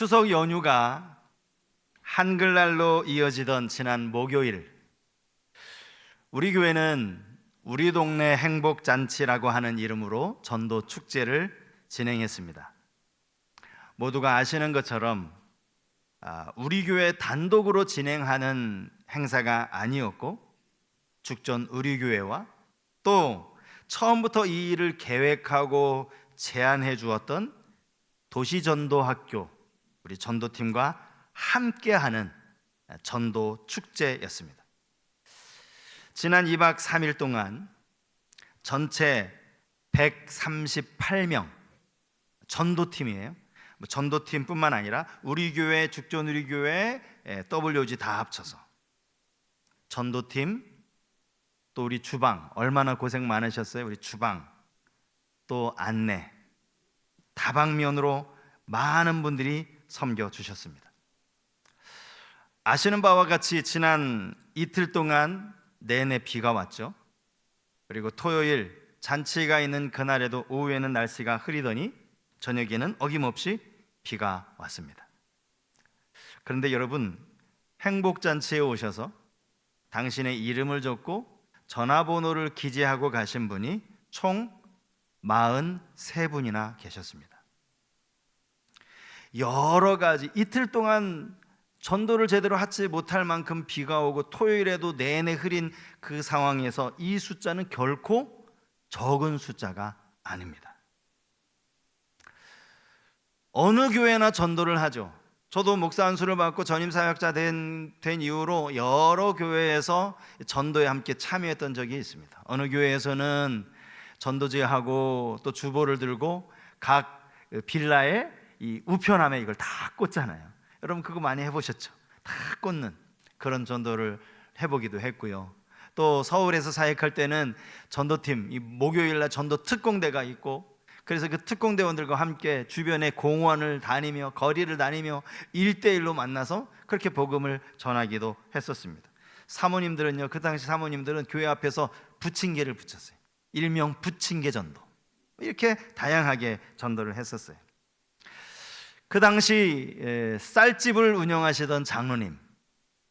추석 연휴가 한글날로 이어지던 지난 목요일, 우리 교회는 우리 동네 행복잔치라고 하는 이름으로 전도 축제를 진행했습니다. 모두가 아시는 것처럼 우리 교회 단독으로 진행하는 행사가 아니었고, 죽전 우리 교회와 또 처음부터 이 일을 계획하고 제안해 주었던 도시전도학교 우리 전도팀과 함께하는 전도 축제였습니다. 지난 2박 3일 동안 전체 138명 전도팀이에요. 전도팀뿐만 아니라 우리 교회, 죽전 우리 교회, WG 다 합쳐서 전도팀, 또 우리 주방 얼마나 고생 많으셨어요. 우리 주방, 또 안내, 다방면으로 많은 분들이 섬겨주셨습니다. 아시는 바와 같이 지난 이틀 동안 내내 비가 왔죠. 그리고 토요일 잔치가 있는 그날에도 오후에는 날씨가 흐리더니 저녁에는 어김없이 비가 왔습니다. 그런데 여러분, 행복잔치에 오셔서 당신의 이름을 적고 전화번호를 기재하고 가신 분이 총 43분이나 계셨습니다. 여러 가지 이틀 동안 전도를 제대로 하지 못할 만큼 비가 오고 토요일에도 내내 흐린 그 상황에서 이 숫자는 결코 적은 숫자가 아닙니다. 어느 교회나 전도를 하죠. 저도 목사 안수를 받고 전임사역자 된 이후로 여러 교회에서 전도에 함께 참여했던 적이 있습니다. 어느 교회에서는 전도지하고 또 주보를 들고 각 빌라에 이 우편함에 이걸 다 꽂잖아요. 여러분 그거 많이 해보셨죠? 다 꽂는 그런 전도를 해보기도 했고요. 또 서울에서 사역할 때는 전도팀, 이 목요일날 전도 특공대가 있고, 그래서 그 특공대원들과 함께 주변의 공원을 다니며 거리를 다니며 1대1로 만나서 그렇게 복음을 전하기도 했었습니다. 사모님들은요, 그 당시 사모님들은 교회 앞에서 부침개를 붙였어요. 일명 부침개 전도, 이렇게 다양하게 전도를 했었어요. 그 당시 쌀집을 운영하시던 장로님,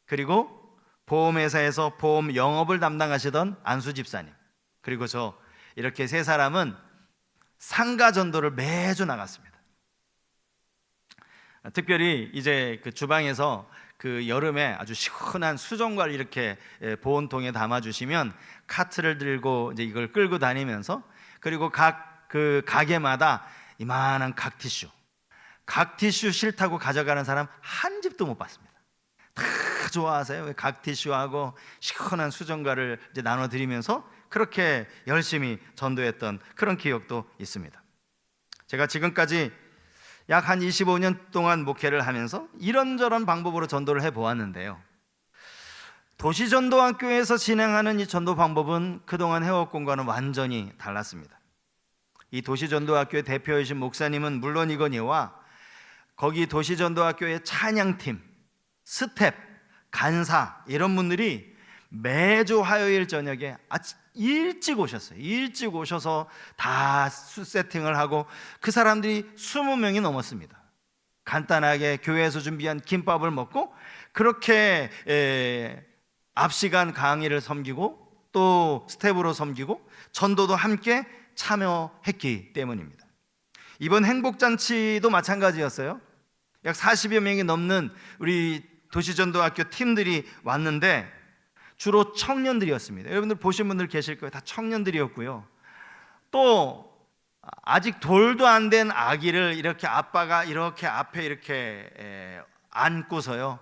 그리고 보험회사에서 보험 영업을 담당하시던 안수 집사님, 그리고 저, 이렇게 세 사람은 상가 전도를 매주 나갔습니다. 특별히 이제 그 주방에서 그 여름에 아주 시원한 수정과를 이렇게 보온통에 담아주시면 카트를 들고 이제 이걸 끌고 다니면서, 그리고 각 그 가게마다 이만한 각티슈 싫다고 가져가는 사람 한 집도 못 봤습니다. 다 좋아하세요. 각티슈하고 시원한 수정과를 이제 나눠드리면서 그렇게 열심히 전도했던 그런 기억도 있습니다. 제가 지금까지 약 한 25년 동안 목회를 하면서 이런저런 방법으로 전도를 해보았는데요, 도시전도학교에서 진행하는 이 전도 방법은 그동안 해왔건과는 완전히 달랐습니다. 이 도시전도학교의 대표이신 목사님은 물론이거니와 거기 도시전도학교의 찬양팀, 스텝, 간사 이런 분들이 매주 화요일 저녁에 일찍 오셨어요. 일찍 오셔서 다 세팅을 하고, 그 사람들이 20명이 넘었습니다. 간단하게 교회에서 준비한 김밥을 먹고 그렇게 앞시간 강의를 섬기고 또 스텝으로 섬기고 전도도 함께 참여했기 때문입니다. 이번 행복잔치도 마찬가지였어요. 약 40여 명이 넘는 우리 도시전도학교 팀들이 왔는데 주로 청년들이었습니다. 여러분들 보신 분들 계실 거예요. 다 청년들이었고요. 또 아직 돌도 안 된 아기를 이렇게 아빠가 이렇게 앞에 이렇게 안고서요,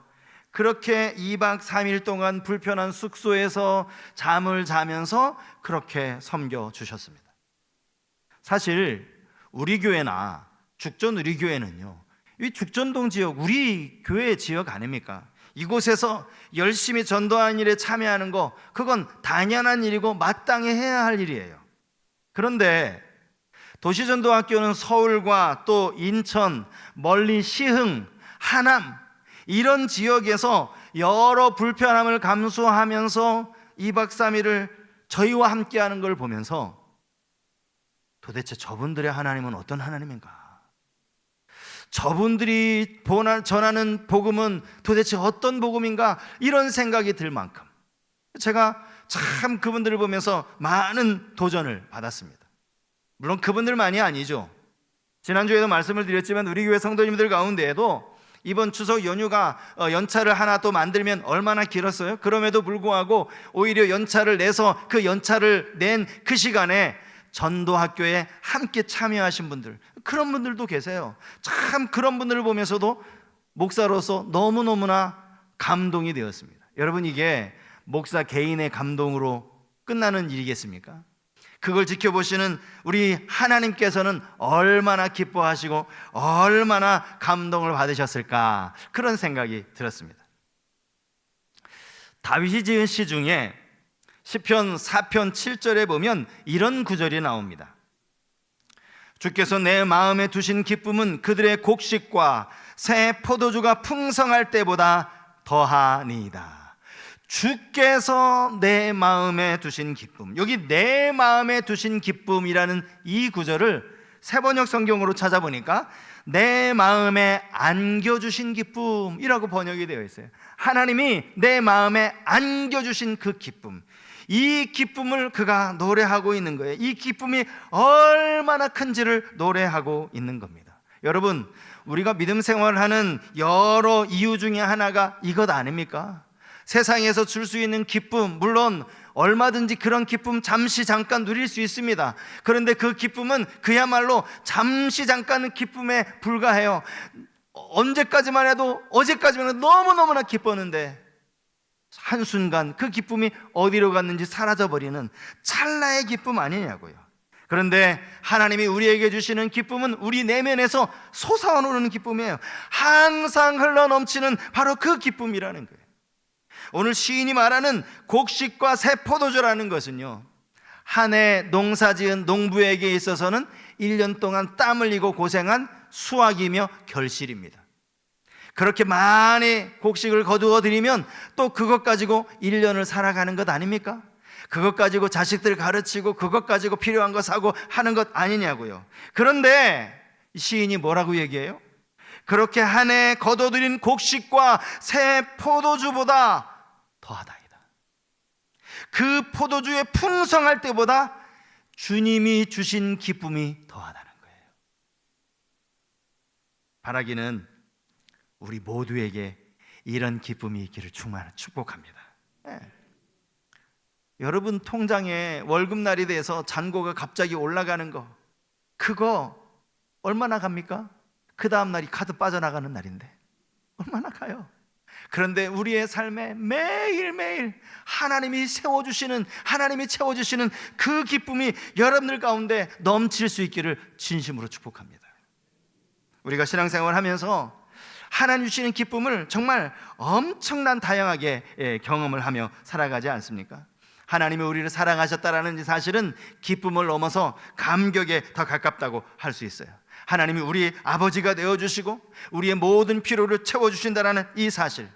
그렇게 2박 3일 동안 불편한 숙소에서 잠을 자면서 그렇게 섬겨주셨습니다. 사실 우리 교회나 죽전 우리 교회는요, 이 죽전동 지역 우리 교회 지역 아닙니까? 이곳에서 열심히 전도하는 일에 참여하는 거, 그건 당연한 일이고 마땅히 해야 할 일이에요. 그런데 도시전도학교는 서울과 또 인천, 멀리 시흥, 하남 이런 지역에서 여러 불편함을 감수하면서 2박 3일을 저희와 함께하는 걸 보면서 도대체 저분들의 하나님은 어떤 하나님인가? 저분들이 전하는 복음은 도대체 어떤 복음인가, 이런 생각이 들 만큼 제가 참 그분들을 보면서 많은 도전을 받았습니다. 물론 그분들만이 아니죠. 지난주에도 말씀을 드렸지만 우리 교회 성도님들 가운데에도 이번 추석 연휴가 연차를 하나 또 만들면 얼마나 길었어요? 그럼에도 불구하고 오히려 연차를 내서 그 연차를 낸 그 시간에 전도학교에 함께 참여하신 분들, 그런 분들도 계세요. 참 그런 분들을 보면서도 목사로서 너무너무나 감동이 되었습니다. 여러분, 이게 목사 개인의 감동으로 끝나는 일이겠습니까? 그걸 지켜보시는 우리 하나님께서는 얼마나 기뻐하시고 얼마나 감동을 받으셨을까, 그런 생각이 들었습니다. 다윗이 지은 시 중에 시편 4편 7절에 보면 이런 구절이 나옵니다. 주께서 내 마음에 두신 기쁨은 그들의 곡식과 새 포도주가 풍성할 때보다 더하니이다. 주께서 내 마음에 두신 기쁨, 여기 내 마음에 두신 기쁨이라는 이 구절을 새번역 성경으로 찾아보니까 내 마음에 안겨주신 기쁨이라고 번역이 되어 있어요. 하나님이 내 마음에 안겨주신 그 기쁨, 이 기쁨을 그가 노래하고 있는 거예요. 이 기쁨이 얼마나 큰지를 노래하고 있는 겁니다. 여러분, 우리가 믿음 생활하는 여러 이유 중에 하나가 이것 아닙니까? 세상에서 줄 수 있는 기쁨, 물론 얼마든지 그런 기쁨 잠시 잠깐 누릴 수 있습니다. 그런데 그 기쁨은 그야말로 잠시 잠깐 기쁨에 불과해요. 언제까지만 해도, 어제까지만 해도 너무너무나 기뻤는데 한순간 그 기쁨이 어디로 갔는지 사라져버리는 찰나의 기쁨 아니냐고요. 그런데 하나님이 우리에게 주시는 기쁨은 우리 내면에서 솟아오르는 기쁨이에요. 항상 흘러넘치는 바로 그 기쁨이라는 거예요. 오늘 시인이 말하는 곡식과 새 포도주라는 것은요, 한 해 농사지은 농부에게 있어서는 1년 동안 땀 흘리고 고생한 수확이며 결실입니다. 그렇게 많이 곡식을 거두어 들이면 또 그것 가지고 1년을 살아가는 것 아닙니까? 그것 가지고 자식들 가르치고 그것 가지고 필요한 거 사고 하는 것 아니냐고요. 그런데 시인이 뭐라고 얘기해요? 그렇게 한 해 거둬들인 곡식과 새 포도주보다 더하다이다. 그 포도주의 풍성할 때보다 주님이 주신 기쁨이 더하다는 거예요. 바라기는 우리 모두에게 이런 기쁨이 있기를 축복합니다. 네. 여러분 통장에 월급날이 돼서 잔고가 갑자기 올라가는 거, 그거 얼마나 갑니까? 그 다음 날이 카드 빠져나가는 날인데 얼마나 가요? 그런데 우리의 삶에 매일매일 하나님이 세워주시는, 하나님이 채워주시는 그 기쁨이 여러분들 가운데 넘칠 수 있기를 진심으로 축복합니다. 우리가 신앙생활 하면서 하나님 주시는 기쁨을 정말 엄청난 다양하게 경험을 하며 살아가지 않습니까? 하나님이 우리를 사랑하셨다라는 이 사실은 기쁨을 넘어서 감격에 더 가깝다고 할 수 있어요. 하나님이 우리 아버지가 되어주시고 우리의 모든 필요를 채워주신다는 이 사실,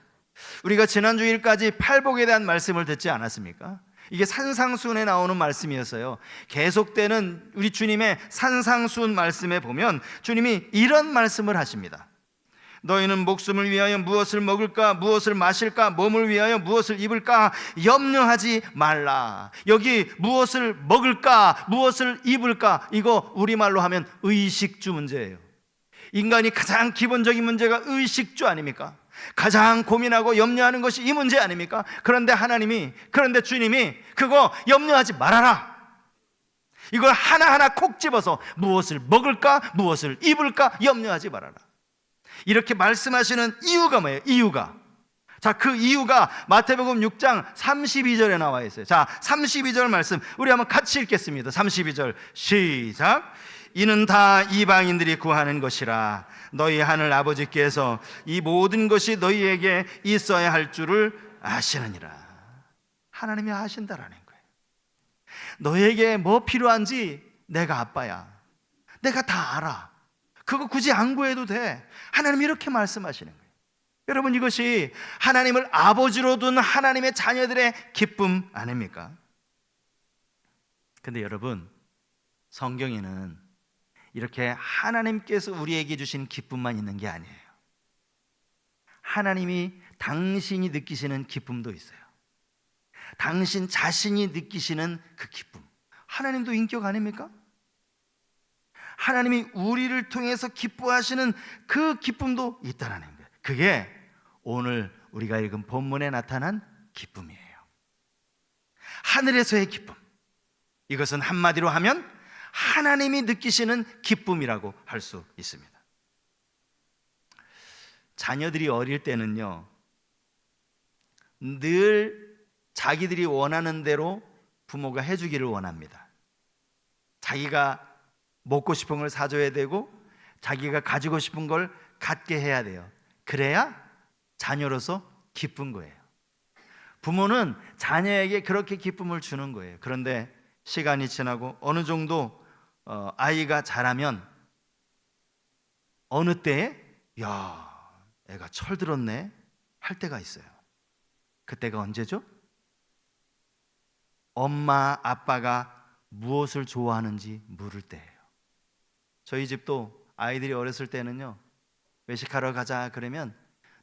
우리가 지난주일까지 팔복에 대한 말씀을 듣지 않았습니까? 이게 산상수훈에 나오는 말씀이었어요. 계속되는 우리 주님의 산상수훈 말씀에 보면 주님이 이런 말씀을 하십니다. 너희는 목숨을 위하여 무엇을 먹을까, 무엇을 마실까, 몸을 위하여 무엇을 입을까 염려하지 말라. 여기 무엇을 먹을까, 무엇을 입을까, 이거 우리말로 하면 의식주 문제예요. 인간이 가장 기본적인 문제가 의식주 아닙니까? 가장 고민하고 염려하는 것이 이 문제 아닙니까? 그런데 주님이 그거 염려하지 말아라. 이걸 하나하나 콕 집어서 무엇을 먹을까, 무엇을 입을까 염려하지 말아라. 이렇게 말씀하시는 이유가 뭐예요? 그 이유가 마태복음 6장 32절에 나와 있어요. 32절 말씀 우리 한번 같이 읽겠습니다. 32절 시작. 이는 다 이방인들이 구하는 것이라. 너희 하늘 아버지께서 이 모든 것이 너희에게 있어야 할 줄을 아시느니라. 하나님이 아신다라는 거예요. 너희에게 뭐 필요한지 내가 아빠야. 내가 다 알아. 그거 굳이 안 구해도 돼. 하나님이 이렇게 말씀하시는 거예요. 여러분, 이것이 하나님을 아버지로 둔 하나님의 자녀들의 기쁨 아닙니까? 근데 여러분, 성경에는 이렇게 하나님께서 우리에게 주신 기쁨만 있는 게 아니에요. 하나님이 당신이 느끼시는 기쁨도 있어요. 당신 자신이 느끼시는 그 기쁨. 하나님도 인격 아닙니까? 하나님이 우리를 통해서 기뻐하시는 그 기쁨도 있다라는 거예요. 그게 오늘 우리가 읽은 본문에 나타난 기쁨이에요. 하늘에서의 기쁨. 이것은 한마디로 하면 하나님이 느끼시는 기쁨이라고 할 수 있습니다. 자녀들이 어릴 때는요, 늘 자기들이 원하는 대로 부모가 해주기를 원합니다. 자기가 먹고 싶은 걸 사줘야 되고 자기가 가지고 싶은 걸 갖게 해야 돼요. 그래야 자녀로서 기쁜 거예요. 부모는 자녀에게 그렇게 기쁨을 주는 거예요. 그런데 시간이 지나고 어느 정도 아이가 자라면 어느 때에 야, 애가 철들었네 할 때가 있어요. 그때가 언제죠? 엄마 아빠가 무엇을 좋아하는지 물을 때예요. 저희 집도 아이들이 어렸을 때는요, 외식하러 가자 그러면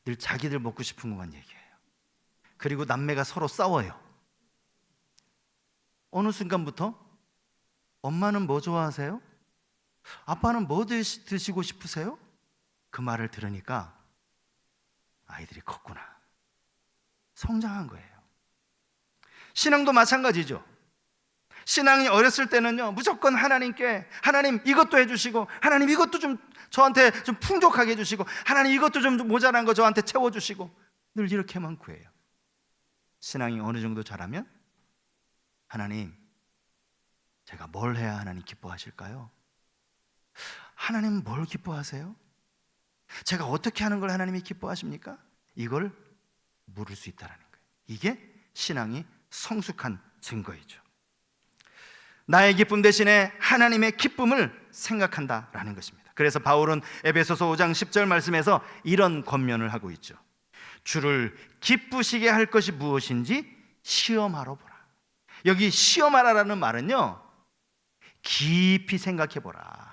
늘 자기들 먹고 싶은 것만 얘기해요. 그리고 남매가 서로 싸워요. 어느 순간부터 엄마는 뭐 좋아하세요? 아빠는 뭐 드시고 싶으세요? 그 말을 들으니까 아이들이 컸구나, 성장한 거예요. 신앙도 마찬가지죠. 신앙이 어렸을 때는요, 무조건 하나님께 하나님 이것도 해주시고 하나님 이것도 좀 저한테 좀 풍족하게 해주시고 하나님 이것도 좀 모자란 거 저한테 채워주시고 늘 이렇게만 구해요. 신앙이 어느 정도 자라면 하나님, 제가 뭘 해야 하나님 기뻐하실까요? 하나님 뭘 기뻐하세요? 제가 어떻게 하는 걸 하나님이 기뻐하십니까? 이걸 물을 수 있다는 거예요. 이게 신앙이 성숙한 증거이죠. 나의 기쁨 대신에 하나님의 기쁨을 생각한다라는 것입니다. 그래서 바울은 에베소서 5장 10절 말씀에서 이런 권면을 하고 있죠. 주를 기쁘시게 할 것이 무엇인지 시험하러 보라. 여기 시험하라라는 말은요, 깊이 생각해 보라.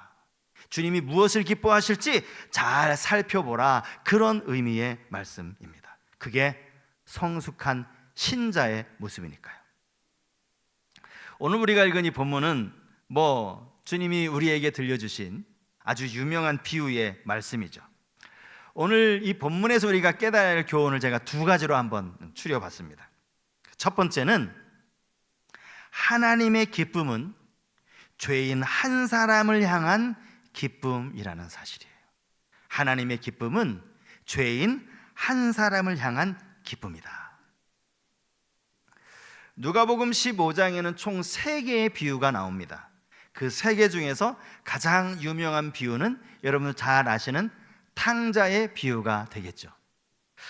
주님이 무엇을 기뻐하실지 잘 살펴보라. 그런 의미의 말씀입니다. 그게 성숙한 신자의 모습이니까요. 오늘 우리가 읽은 이 본문은 주님이 우리에게 들려주신 아주 유명한 비유의 말씀이죠. 오늘 이 본문에서 우리가 깨달아야 할 교훈을 제가 두 가지로 한번 추려봤습니다. 첫 번째는 하나님의 기쁨은 죄인 한 사람을 향한 기쁨이라는 사실이에요. 하나님의 기쁨은 죄인 한 사람을 향한 기쁨이다. 누가복음 15장에는 총 3개의 비유가 나옵니다. 그 3개 중에서 가장 유명한 비유는 여러분들 잘 아시는 탕자의 비유가 되겠죠.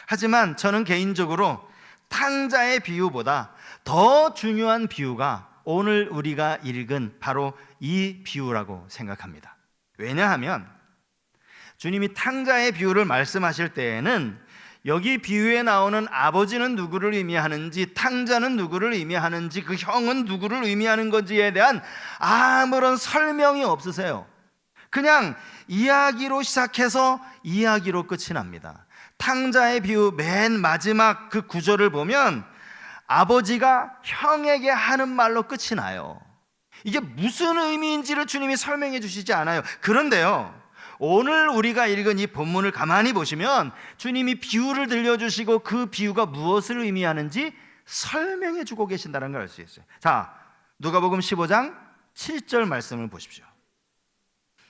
하지만 저는 개인적으로 탕자의 비유보다 더 중요한 비유가 오늘 우리가 읽은 바로 이 비유라고 생각합니다. 왜냐하면 주님이 탕자의 비유를 말씀하실 때에는 여기 비유에 나오는 아버지는 누구를 의미하는지, 탕자는 누구를 의미하는지, 그 형은 누구를 의미하는 건지에 대한 아무런 설명이 없으세요. 그냥 이야기로 시작해서 이야기로 끝이 납니다. 탕자의 비유 맨 마지막 그 구절을 보면 아버지가 형에게 하는 말로 끝이 나요. 이게 무슨 의미인지를 주님이 설명해 주시지 않아요. 그런데요, 오늘 우리가 읽은 이 본문을 가만히 보시면 주님이 비유를 들려주시고 그 비유가 무엇을 의미하는지 설명해 주고 계신다는 걸 알 수 있어요. 자, 누가복음 15장 7절 말씀을 보십시오.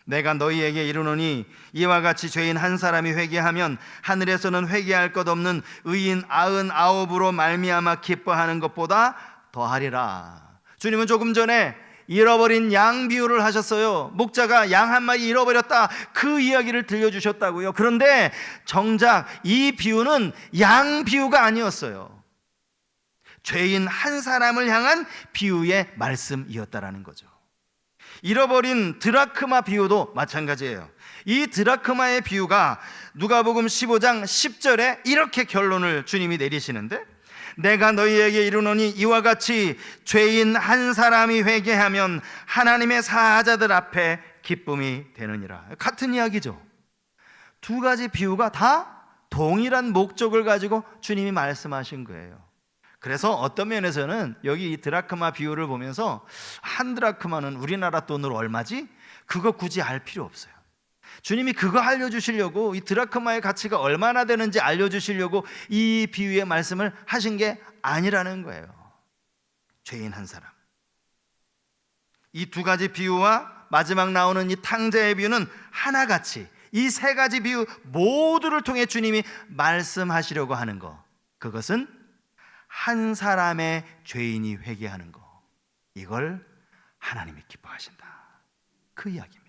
내가 너희에게 이르노니 이와 같이 죄인 한 사람이 회개하면 하늘에서는 회개할 것 없는 의인 99으로 말미암아 기뻐하는 것보다 더하리라. 주님은 조금 전에 잃어버린 양 비유를 하셨어요. 목자가 양 한 마리 잃어버렸다, 그 이야기를 들려주셨다고요. 그런데 정작 이 비유는 양 비유가 아니었어요. 죄인 한 사람을 향한 비유의 말씀이었다라는 거죠. 잃어버린 드라크마 비유도 마찬가지예요. 이 드라크마의 비유가 누가복음 15장 10절에 이렇게 결론을 주님이 내리시는데, 내가 너희에게 이르노니 이와 같이 죄인 한 사람이 회개하면 하나님의 사자들 앞에 기쁨이 되느니라. 같은 이야기죠. 두 가지 비유가 다 동일한 목적을 가지고 주님이 말씀하신 거예요. 그래서 어떤 면에서는 여기 이 드라크마 비유를 보면서 한 드라크마는 우리나라 돈으로 얼마지? 그거 굳이 알 필요 없어요. 주님이 그거 알려주시려고, 이 드라크마의 가치가 얼마나 되는지 알려주시려고 이 비유의 말씀을 하신 게 아니라는 거예요. 죄인 한 사람. 이 두 가지 비유와 마지막 나오는 이 탕자의 비유는 하나같이 이 세 가지 비유 모두를 통해 주님이 말씀하시려고 하는 거, 그것은 한 사람의 죄인이 회개하는 거, 이걸 하나님이 기뻐하신다, 그 이야기입니다.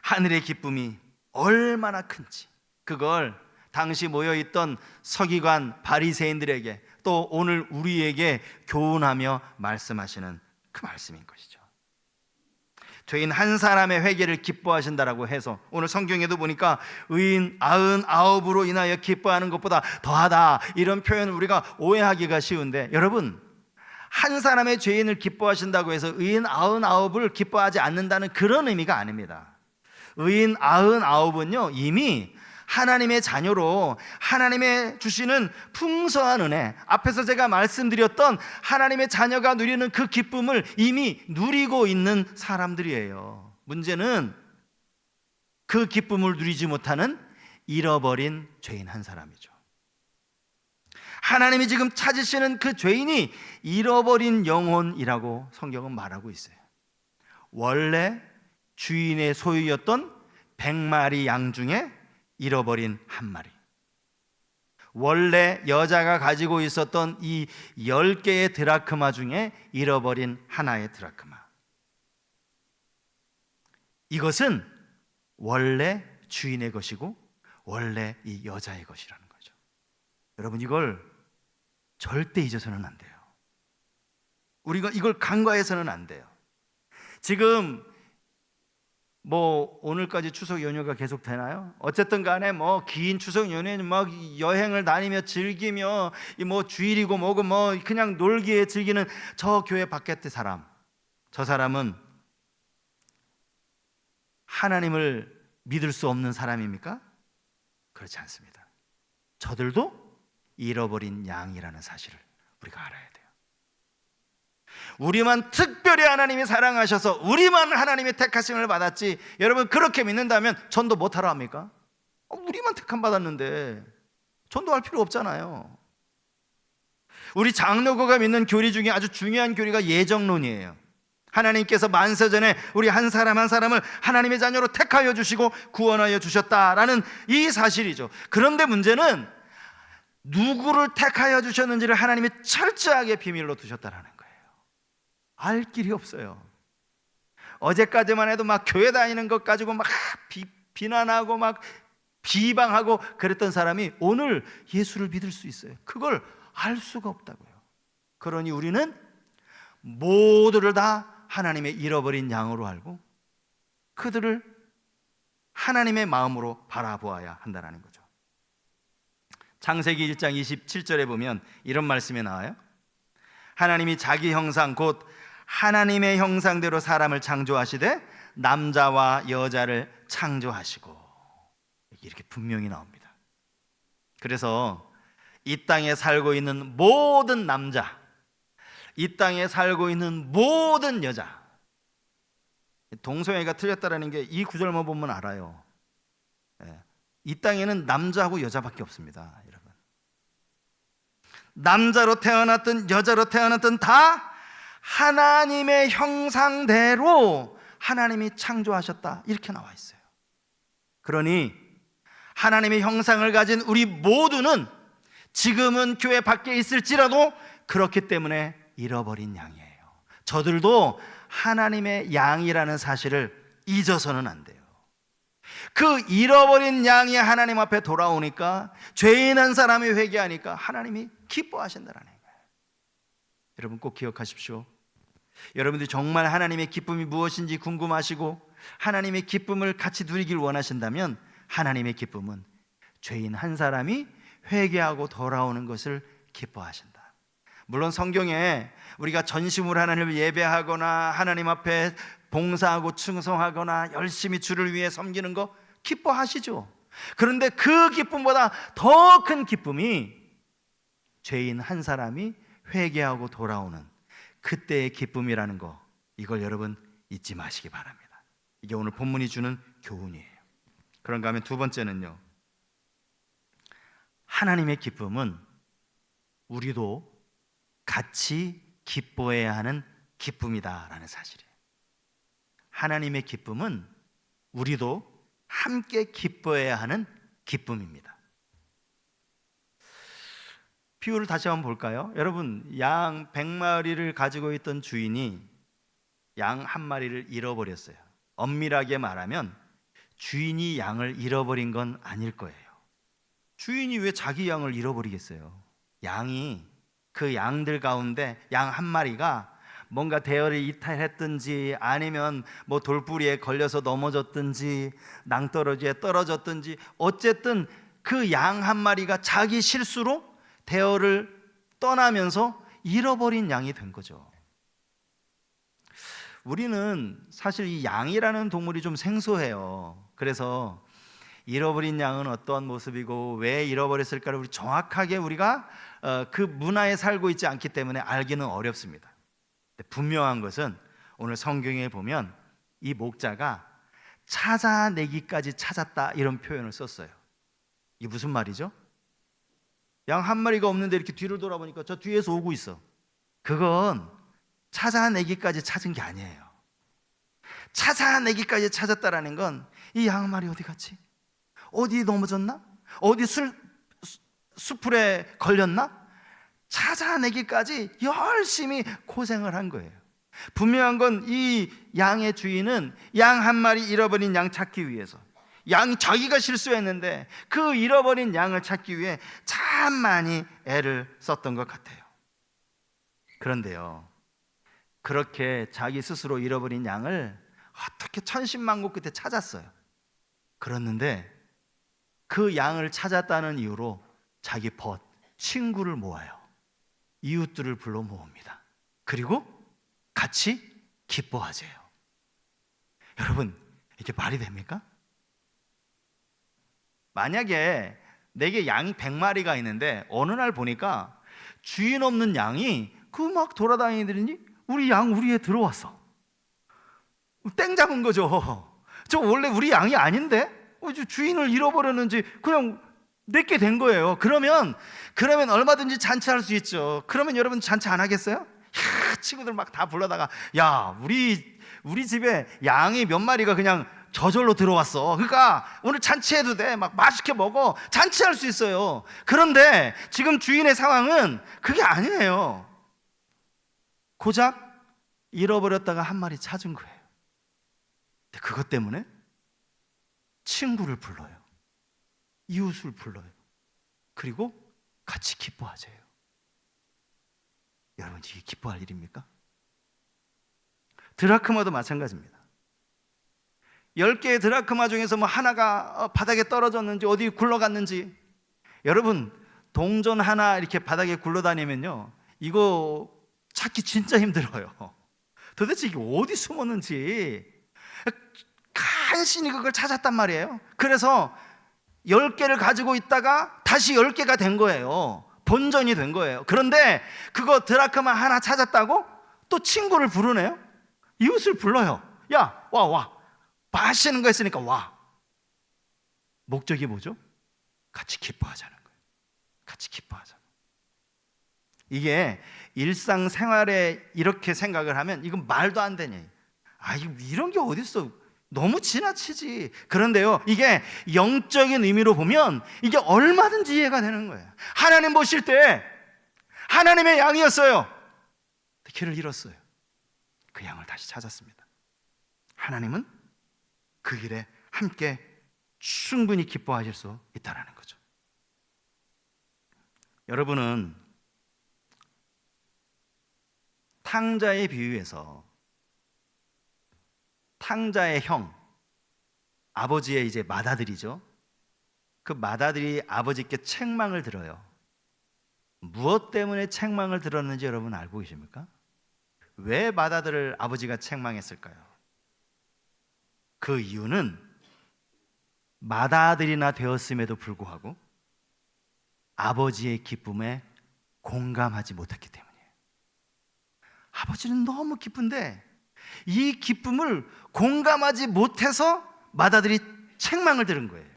하늘의 기쁨이 얼마나 큰지, 그걸 당시 모여있던 서기관 바리새인들에게 또 오늘 우리에게 교훈하며 말씀하시는 그 말씀인 것이죠. 죄인 한 사람의 회개를 기뻐하신다라고 해서 오늘 성경에도 보니까 의인 99으로 인하여 기뻐하는 것보다 더하다, 이런 표현을 우리가 오해하기가 쉬운데, 여러분, 한 사람의 죄인을 기뻐하신다고 해서 의인 99을 기뻐하지 않는다는 그런 의미가 아닙니다. 의인 99은요 이미 하나님의 자녀로 하나님의 주시는 풍성한 은혜, 앞에서 제가 말씀드렸던 하나님의 자녀가 누리는 그 기쁨을 이미 누리고 있는 사람들이에요. 문제는 그 기쁨을 누리지 못하는 잃어버린 죄인 한 사람이죠. 하나님이 지금 찾으시는 그 죄인이 잃어버린 영혼이라고 성경은 말하고 있어요. 원래 주인의 소유였던 100마리 양 중에 잃어버린 한 마리, 원래 여자가 가지고 있었던 이 10개의 드라크마 중에 잃어버린 하나의 드라크마, 이것은 원래 주인의 것이고 원래 이 여자의 것이라는 거죠. 여러분, 이걸 절대 잊어서는 안 돼요. 우리가 이걸 간과해서는 안 돼요. 지금 오늘까지 추석 연휴가 계속 되나요? 어쨌든 간에 긴 추석 연휴는 여행을 다니며 즐기며 주일이고 뭐고 그냥 놀기에 즐기는 저 교회 밖의 사람, 저 사람은 하나님을 믿을 수 없는 사람입니까? 그렇지 않습니다. 저들도 잃어버린 양이라는 사실을 우리가 알아야 돼요. 우리만 특별히 하나님이 사랑하셔서 우리만 하나님의 택하심을 받았지, 여러분 그렇게 믿는다면 전도 못하라 합니까? 우리만 택함 받았는데 전도할 필요 없잖아요. 우리 장로교가 믿는 교리 중에 아주 중요한 교리가 예정론이에요. 하나님께서 만세전에 우리 한 사람 한 사람을 하나님의 자녀로 택하여 주시고 구원하여 주셨다라는 이 사실이죠. 그런데 문제는 누구를 택하여 주셨는지를 하나님이 철저하게 비밀로 두셨다라는 거예요. 알 길이 없어요. 어제까지만 해도 교회 다니는 것 가지고 비난하고 비방하고 그랬던 사람이 오늘 예수를 믿을 수 있어요. 그걸 알 수가 없다고요. 그러니 우리는 모두를 다 하나님의 잃어버린 양으로 알고 그들을 하나님의 마음으로 바라보아야 한다는 거죠. 창세기 1장 27절에 보면 이런 말씀이 나와요. 하나님이 자기 형상 곧 하나님의 형상대로 사람을 창조하시되 남자와 여자를 창조하시고, 이렇게 분명히 나옵니다. 그래서 이 땅에 살고 있는 모든 남자, 이 땅에 살고 있는 모든 여자, 동서애가 틀렸다라는 게 이 구절만 보면 알아요. 이 땅에는 남자하고 여자밖에 없습니다. 여러분, 남자로 태어났든 여자로 태어났든 다 하나님의 형상대로 하나님이 창조하셨다, 이렇게 나와 있어요. 그러니 하나님의 형상을 가진 우리 모두는 지금은 교회 밖에 있을지라도 그렇기 때문에 잃어버린 양이에요. 저들도 하나님의 양이라는 사실을 잊어서는 안 돼요. 그 잃어버린 양이 하나님 앞에 돌아오니까, 죄인 한 사람이 회개하니까 하나님이 기뻐하신다는 거예요. 여러분 꼭 기억하십시오. 여러분들이 정말 하나님의 기쁨이 무엇인지 궁금하시고 하나님의 기쁨을 같이 누리길 원하신다면, 하나님의 기쁨은 죄인 한 사람이 회개하고 돌아오는 것을 기뻐하신다. 물론 성경에 우리가 전심으로 하나님을 예배하거나 하나님 앞에 봉사하고 충성하거나 열심히 주를 위해 섬기는 거 기뻐하시죠. 그런데 그 기쁨보다 더 큰 기쁨이 죄인 한 사람이 회개하고 돌아오는 그때의 기쁨이라는 거, 이걸 여러분 잊지 마시기 바랍니다. 이게 오늘 본문이 주는 교훈이에요. 그런가 하면 두 번째는요, 하나님의 기쁨은 우리도 같이 기뻐해야 하는 기쁨이다라는 사실이에요. 하나님의 기쁨은 우리도 함께 기뻐해야 하는 기쁨입니다. 비유를 다시 한번 볼까요? 여러분, 양 100마리를 가지고 있던 주인이 양 한 마리를 잃어버렸어요. 엄밀하게 말하면 주인이 양을 잃어버린 건 아닐 거예요. 주인이 왜 자기 양을 잃어버리겠어요? 양이, 그 양들 가운데 양 한 마리가 뭔가 대열을 이탈했든지 아니면 뭐 돌부리에 걸려서 넘어졌든지 낭떠러지에 떨어졌든지 어쨌든 그 양 한 마리가 자기 실수로 대열을 떠나면서 잃어버린 양이 된 거죠. 우리는 사실 이 양이라는 동물이 좀 생소해요. 그래서 잃어버린 양은 어떤 모습이고 왜 잃어버렸을까를 우리 정확하게 우리가 그 문화에 살고 있지 않기 때문에 알기는 어렵습니다. 분명한 것은 오늘 성경에 보면 이 목자가 찾아내기까지 찾았다 이런 표현을 썼어요. 이게 무슨 말이죠? 양 한 마리가 없는데 이렇게 뒤를 돌아보니까 저 뒤에서 오고 있어. 그건 찾아내기까지 찾은 게 아니에요. 찾아내기까지 찾았다라는 건 이 양 한 마리 어디 갔지? 어디 넘어졌나? 어디 수풀에 걸렸나? 찾아내기까지 열심히 고생을 한 거예요. 분명한 건 이 양의 주인은 양 한 마리 잃어버린 양 찾기 위해서, 양 자기가 실수했는데 그 잃어버린 양을 찾기 위해 참 많이 애를 썼던 것 같아요. 그런데요, 그렇게 자기 스스로 잃어버린 양을 어떻게 천신만고 끝에 찾았어요. 그랬는데 그 양을 찾았다는 이유로 자기 친구를 모아요. 이웃들을 불러 모읍니다. 그리고 같이 기뻐하세요. 여러분, 이게 말이 됩니까? 만약에 내게 양이 100마리가 있는데 어느 날 보니까 주인 없는 양이 그 막 돌아다니더니 우리 양 우리에 들어왔어. 땡 잡은 거죠. 저 원래 우리 양이 아닌데 주인을 잃어버렸는지 그냥 내게 된 거예요. 그러면 얼마든지 잔치할 수 있죠. 그러면 여러분 잔치 안 하겠어요? 야, 친구들 막 다 불러다가 야, 우리 집에 양이 몇 마리가 그냥 저절로 들어왔어. 그러니까 오늘 잔치해도 돼. 막 맛있게 먹어. 잔치할 수 있어요. 그런데 지금 주인의 상황은 그게 아니에요. 고작 잃어버렸다가 한 마리 찾은 거예요. 근데 그것 때문에 친구를 불러요. 이웃을 불러요. 그리고 같이 기뻐하세요. 여러분, 이게 기뻐할 일입니까? 드라크마도 마찬가지입니다. 10개의 드라크마 중에서 뭐 하나가 바닥에 떨어졌는지 어디 굴러갔는지, 여러분 동전 하나 이렇게 바닥에 굴러다니면요 이거 찾기 진짜 힘들어요. 도대체 이게 어디 숨었는지 간신히 그걸 찾았단 말이에요. 그래서 10개를 가지고 있다가 다시 10개가 된 거예요. 본전이 된 거예요. 그런데 그거 드라크마 하나 찾았다고 또 친구를 부르네요. 이웃을 불러요. 야, 와. 맛있는 거 했으니까 와. 목적이 뭐죠? 같이 기뻐하자는 거예요. 같이 기뻐하자. 이게 일상생활에 이렇게 생각을 하면 이건 말도 안 되냐. 이런 게 어딨어. 너무 지나치지. 그런데요, 이게 영적인 의미로 보면 이게 얼마든지 이해가 되는 거예요. 하나님 보실 때 하나님의 양이었어요. 길을 잃었어요. 그 양을 다시 찾았습니다. 하나님은 그 길에 함께 충분히 기뻐하실 수 있다는 거죠. 여러분은 탕자의 비유에서 탕자의 형, 아버지의 이제 맏아들이죠. 그 맏아들이 아버지께 책망을 들어요. 무엇 때문에 책망을 들었는지 여러분 알고 계십니까? 왜 맏아들을 아버지가 책망했을까요? 그 이유는 맏아들이나 되었음에도 불구하고 아버지의 기쁨에 공감하지 못했기 때문이에요. 아버지는 너무 기쁜데 이 기쁨을 공감하지 못해서 맏아들이 책망을 들은 거예요.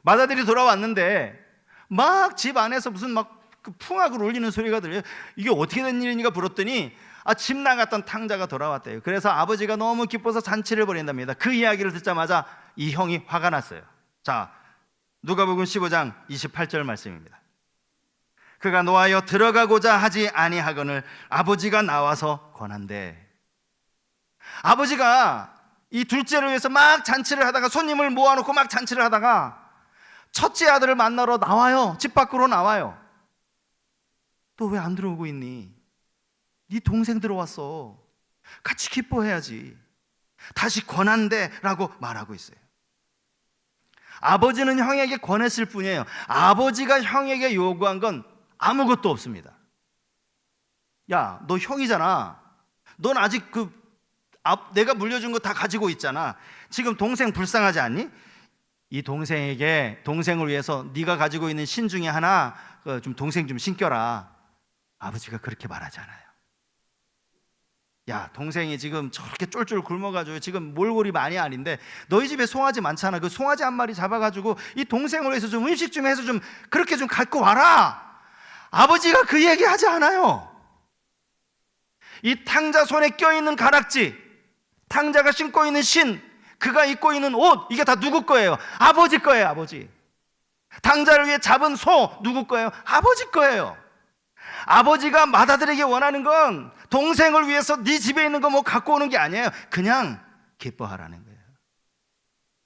맏아들이 돌아왔는데 막 집 안에서 무슨 막 그 풍악을 울리는 소리가 들려요. 이게 어떻게 된 일인가 물었더니 집 나갔던 탕자가 돌아왔대요. 그래서 아버지가 너무 기뻐서 잔치를 벌인답니다. 그 이야기를 듣자마자 이 형이 화가 났어요. 자, 누가복음 15장 28절 말씀입니다. 그가 노하여 들어가고자 하지 아니하거늘 아버지가 나와서 권한대. 아버지가 이 둘째를 위해서 막 잔치를 하다가 손님을 모아놓고 막 잔치를 하다가 첫째 아들을 만나러 나와요. 집 밖으로 나와요. 너 왜 안 들어오고 있니? 네 동생 들어왔어. 같이 기뻐해야지. 다시 권한대 라고 말하고 있어요. 아버지는 형에게 권했을 뿐이에요. 아버지가 형에게 요구한 건 아무것도 없습니다. 야, 너 형이잖아. 넌 아직 내가 물려준 거 다 가지고 있잖아. 지금 동생 불쌍하지 않니? 이 동생을 위해서 네가 가지고 있는 신 중에 하나 좀 동생 좀 신겨라. 아버지가 그렇게 말하지 않아요. 야, 동생이 지금 저렇게 쫄쫄 굶어가지고 지금 몰골이 많이 아닌데 너희 집에 송아지 많잖아. 그 송아지 한 마리 잡아가지고 이 동생을 위해서 좀 음식 좀 해서 좀 그렇게 좀 갖고 와라. 아버지가 그 얘기 하지 않아요. 이 탕자 손에 껴있는 가락지, 탕자가 신고 있는 신, 그가 입고 있는 옷, 이게 다 누구 거예요? 아버지 거예요. 아버지. 탕자를 위해 잡은 소 누구 거예요? 아버지 거예요. 아버지가 맏아들에게 원하는 건 동생을 위해서 네 집에 있는 거 뭐 갖고 오는 게 아니에요. 그냥 기뻐하라는 거예요.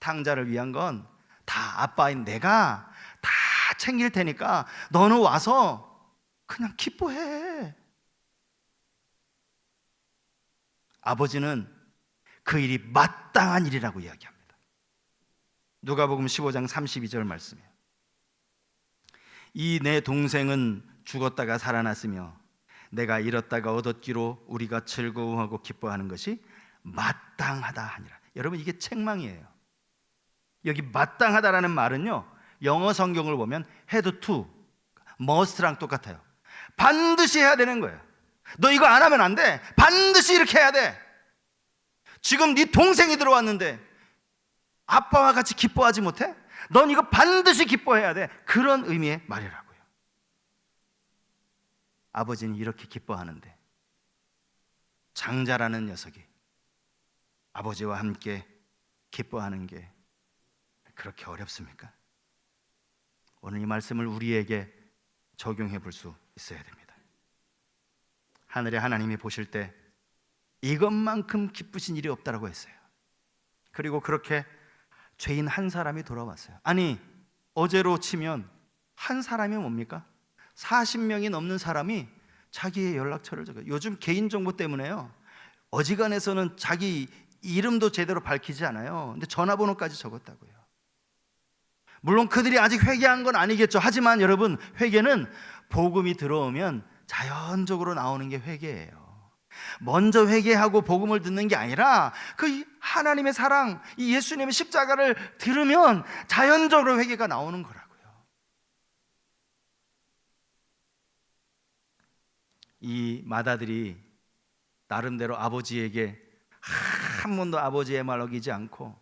탕자를 위한 건 다 아빠인 내가 다 챙길 테니까 너는 와서 그냥 기뻐해. 아버지는 그 일이 마땅한 일이라고 이야기합니다. 누가복음 15장 32절 말씀이에요. 이 내 동생은 죽었다가 살아났으며 내가 잃었다가 얻었기로 우리가 즐거워하고 기뻐하는 것이 마땅하다 하니라. 여러분, 이게 책망이에요. 여기 마땅하다라는 말은요, 영어 성경을 보면 had to, must랑 똑같아요. 반드시 해야 되는 거예요. 너 이거 안 하면 안 돼. 반드시 이렇게 해야 돼. 지금 네 동생이 들어왔는데 아빠와 같이 기뻐하지 못해? 넌 이거 반드시 기뻐해야 돼. 그런 의미의 말이라고요. 아버지는 이렇게 기뻐하는데 장자라는 녀석이 아버지와 함께 기뻐하는 게 그렇게 어렵습니까? 오늘 이 말씀을 우리에게 적용해 볼 수 있어야 됩니다. 하늘의 하나님이 보실 때 이것만큼 기쁘신 일이 없다라고 했어요. 그리고 그렇게 죄인 한 사람이 돌아왔어요. 아니, 어제로 치면 한 사람이 뭡니까? 40명이 넘는 사람이 자기의 연락처를 적어요. 요즘 개인정보 때문에요, 어지간해서는 자기 이름도 제대로 밝히지 않아요. 근데 전화번호까지 적었다고요. 물론 그들이 아직 회개한 건 아니겠죠. 하지만 여러분, 회개는 복음이 들어오면 자연적으로 나오는 게 회개예요. 먼저 회개하고 복음을 듣는 게 아니라 그 하나님의 사랑, 이 예수님의 십자가를 들으면 자연적으로 회개가 나오는 거라고요. 이 맏아들이 나름대로 아버지에게 한 번도 아버지의 말 어기지 않고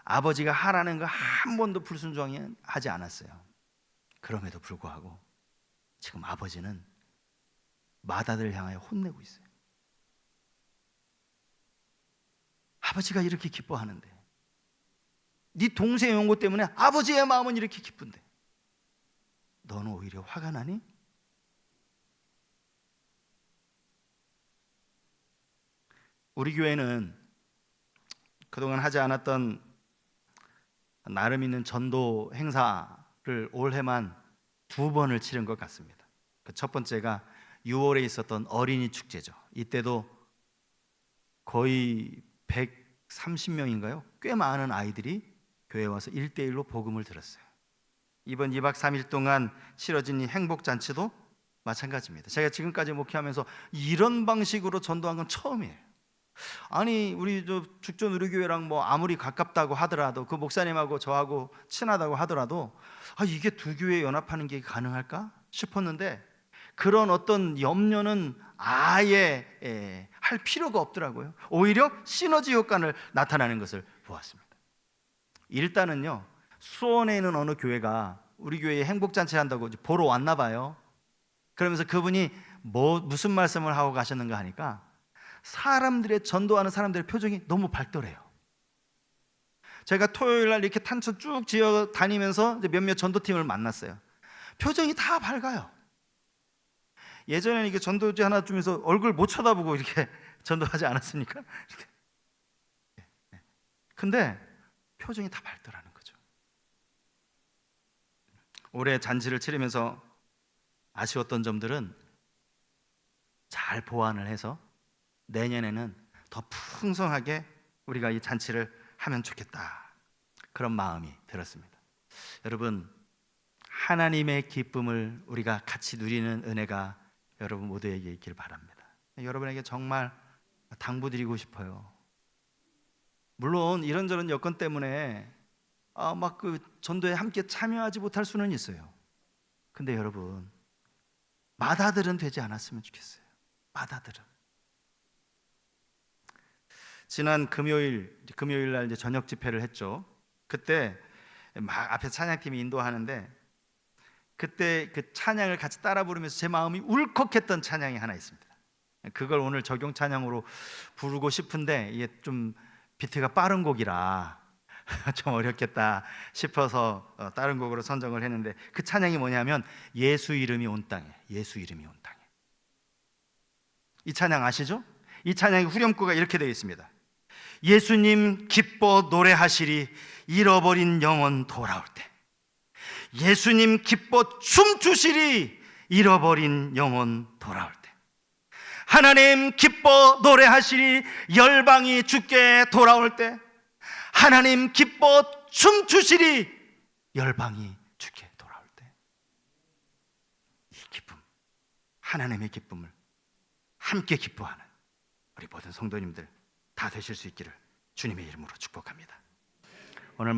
아버지가 하라는 거 한 번도 불순종하지 않았어요. 그럼에도 불구하고 지금 아버지는 맏아들을 향하여 혼내고 있어요. 아버지가 이렇게 기뻐하는데, 네 동생이 온 것 때문에 아버지의 마음은 이렇게 기쁜데 너는 오히려 화가 나니? 우리 교회는 그동안 하지 않았던 나름 있는 전도 행사를 올해만 2번을 치른 것 같습니다. 그 첫 번째가 6월에 있었던 어린이 축제죠. 이때도 거의 130명인가요? 꽤 많은 아이들이 교회에 와서 1대1로 복음을 들었어요. 이번 2박 3일 동안 치러진 이 행복잔치도 마찬가지입니다. 제가 지금까지 목회하면서 이런 방식으로 전도한 건 처음이에요. 아니, 우리 저 죽전 의료교회랑 뭐 아무리 가깝다고 하더라도, 그 목사님하고 저하고 친하다고 하더라도, 이게 두 교회 연합하는 게 가능할까 싶었는데, 그런 어떤 염려는 아예 할 필요가 없더라고요. 오히려 시너지 효과를 나타나는 것을 보았습니다. 일단은요, 수원에 있는 어느 교회가 우리 교회에 행복잔치 한다고 보러 왔나 봐요. 그러면서 그분이 무슨 말씀을 하고 가셨는가 하니까, 사람들의 전도하는 사람들의 표정이 너무 밝더래요. 제가 토요일 날 이렇게 탄천 쭉 지어 다니면서 몇몇 전도팀을 만났어요. 표정이 다 밝아요. 예전에는 이게 전도지 하나 주면서 얼굴 못 쳐다보고 이렇게 전도하지 않았습니까? 이렇게. 근데 표정이 다 밝더라는 거죠. 올해 잔치를 치르면서 아쉬웠던 점들은 잘 보완을 해서 내년에는 더 풍성하게 우리가 이 잔치를 하면 좋겠다, 그런 마음이 들었습니다. 여러분, 하나님의 기쁨을 우리가 같이 누리는 은혜가 여러분 모두에게 있길 바랍니다. 여러분에게 정말 당부드리고 싶어요. 물론 이런저런 여건 때문에 막 그 전도에 함께 참여하지 못할 수는 있어요. 근데 여러분, 마다들은 되지 않았으면 좋겠어요. 마다들은. 지난 금요일 날 이제 저녁 집회를 했죠. 그때 막 앞에 찬양팀이 인도하는데, 그때 그 찬양을 같이 따라 부르면서 제 마음이 울컥했던 찬양이 하나 있습니다. 그걸 오늘 적용 찬양으로 부르고 싶은데, 이게 좀 비트가 빠른 곡이라 좀 어렵겠다 싶어서 다른 곡으로 선정을 했는데, 그 찬양이 뭐냐면 예수 이름이 온 땅에, 예수 이름이 온 땅에. 이 찬양 아시죠? 이 찬양의 후렴구가 이렇게 되어 있습니다. 예수님 기뻐 노래하시리 잃어버린 영혼 돌아올 때. 예수님 기뻐 춤추시리 잃어버린 영혼 돌아올 때. 하나님 기뻐 노래하시리 열방이 주께 돌아올 때. 하나님 기뻐 춤추시리 열방이 주께 돌아올 때. 이 기쁨, 하나님의 기쁨을 함께 기뻐하는 우리 모든 성도님들 다 되실 수 있기를 주님의 이름으로 축복합니다. 오늘